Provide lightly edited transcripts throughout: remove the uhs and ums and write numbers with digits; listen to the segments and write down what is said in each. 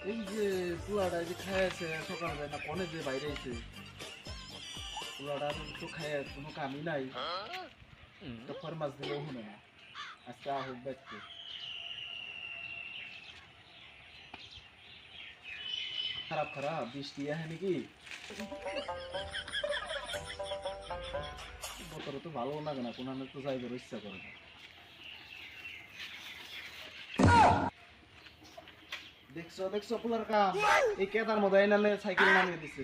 এই যে পোলাটা যে খাইছে সকালবেলা না কনে যে বাইরে আইছে পোলাটা তো খায় কোনো কামই নাই তো ফরমাস দিলেও শুনে না আজকে আহুক ব্যক্তি খারাপ খারাপ বৃষ্টি আহে নাকি বতরে তো ভালো লাগে না কোনো তো যাইবার ইচ্ছা করে না দেখছো দেখছো পোলার কাম এই কেদার মধ্যে এনালে সাইকেল নামিয়ে দিছে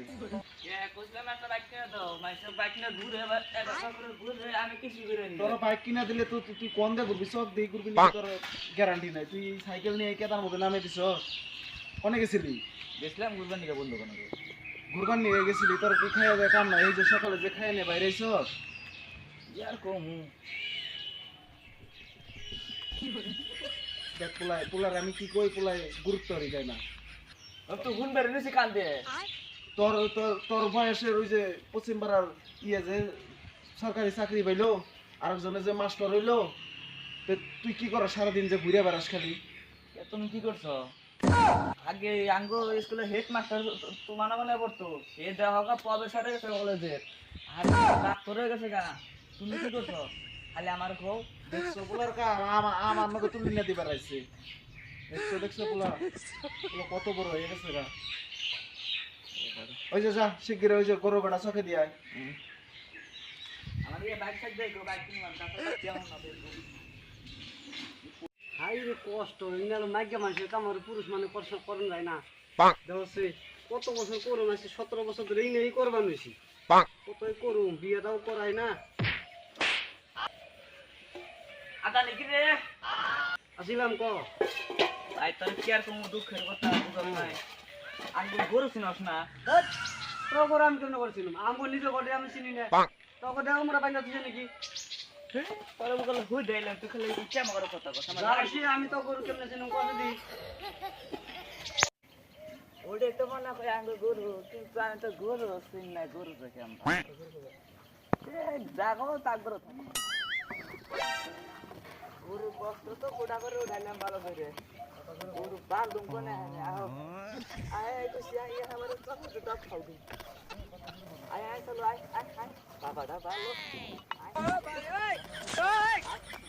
তোর বাইক কিনা দিলে তো তুই কোন দে ঘুরবি সব দিয়ে ঘুরবি না তোর গ্যারান্টি নাই তুই সাইকেল নিয়ে এই কেদার মধ্যে নামিয়ে দিছ কোনে গেছিলি গেছিলাম ঘুরবার নিয়ে বন্ধু কোনো ঘুরবার নিয়ে গেছিলি তোর কি খাইয়া দেয় কাম না এই যে সকালে যে খাইয়া নিয়ে বাইরে আইছ ইয়ার কম দেখ পোলার আমি কি কই পোলায় গুরুত্ব হয়ে যায় না তো ঘুম বের নিছি কান্দে তোর তোর তোর বয়সের ওই যে পশ্চিম পাড়ার ইয়ে যে সরকারি চাকরি পাইলো আরেকজনে যে মাস্টার হইলো তুই কি কর সারাদিন যে ঘুরে বেড়াস খালি তুমি কি করছো আগে আঙ্গ স্কুলে হেড মাস্টার তোমার মানে পড়তো সে দেওয়া হোক প্রফেসর হয়ে গেছে কলেজের আর ডাক্তার হয়ে গেছে গা তুমি কি করছো খালি আমার খো দেখছো পোলার কাম আমার মতো তুলি না দিবার আইছে দেখছো দেখছো পোলা কত বড় হয়ে গেছে গা ওই যে যা শিগগির ওই যে গরু বেড়া চোখে দিয়ে আয় আমার এই বাইক সাইড দেই বাইক কিনলাম তারপর কেমন হবে হাই রে কষ্ট ইনালো মাইকা মানুষের কামার পুরুষ মানে কষ্ট করন যায় না দেখছি কত বছর করুন আছে 17 বছর ধরে এই করবার নইছি কতই করুম বিয়ে দাও করাই না আদা লিখি রে আসিলাম ক আই তোর কি আর কোনো দুঃখের কথা বুঝাম নাই আমি গরু চিনস না তোর আমি কেন করছিলাম আমগো নিজে করে আমি চিনি না তোকে দেও আমরা বাইনা দিছে নাকি তোর বলে হুই দেইলাম তুই খালি ইচ্ছা মগর কথা কথা আসি আমি তো গরু কেমনে চিনুম কত দি ওরে তো মনে করে আঙ্গ গরু কিন্তু আমি তো গরু চিন না গরু দেখে আমরা জাগো তাকবর গরু কষ্ট তো কোটা করে উঠাইলাম ভালো করে গরু বাল দুম কোনে আও আয় তো সিয়া ইয়া আমার সব তো টপ খাও দি আয় আয় চলো আয় আয় আয় বাবাটা ভালো আয়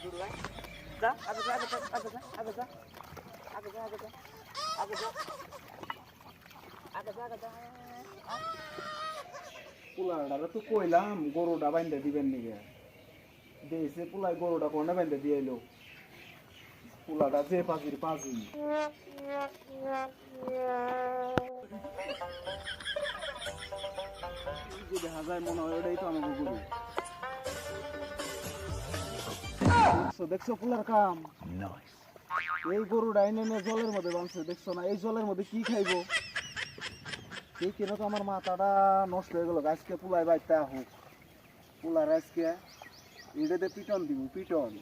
গরু আয় যা আগে যা আগে যা আগে যা আগে যা আগে যা আগে যা আগে যা আগে যা আগে যা পোলাটা তো কইলাম গরুটা বাইন্দা দিবেন নিগে দেশে পোলাই গরুটা কোনে বাইন্দা দিয়ে এলো পোলাটা যে পাজির পাজি যে দেখা যায় মনে হয় ওটাই তো আমাকে গরু দেখছো দেখছো পোলার কাম এই গরুটা এনে এনে জলের মধ্যে বাঁধছে দেখছো না এই জলের মধ্যে কি খাইবো এই কেন তো আমার মাথাটা নষ্ট হয়ে গেল আজকে পোলাই বাইতে হোক পোলার আজকে এটাতে পিটন দিব পিটন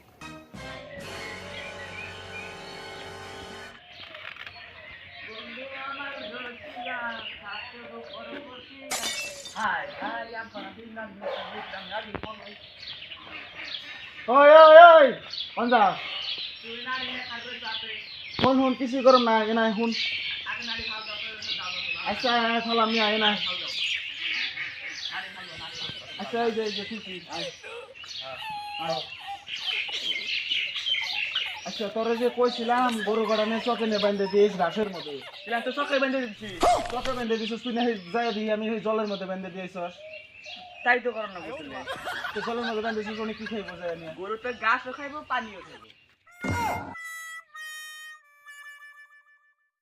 ওই ওই ওই পঞ্জা শুন শুন কিছু করম না আগে না শুন আচ্ছা তাহলে আমি আয় না আচ্ছা এই যে ঠিক আয় আয় আচ্ছা তোরা যে কইছিলাম গরু গাড়ানে চকে নে বাঁধে দিয়েছ ঘাসের মধ্যে তো চকে বেঁধে দিচ্ছি চকে বেঁধে দিছিস তুই না যাই দিই আমি ওই জলের মধ্যে বেঁধে দিয়েছস তাই তো করো না বুঝলে তো জলের মধ্যে বেঁধে দিছিস উনি কি খাইবো যায় গরু তো ঘাসও খাইবো পানিও খাইবো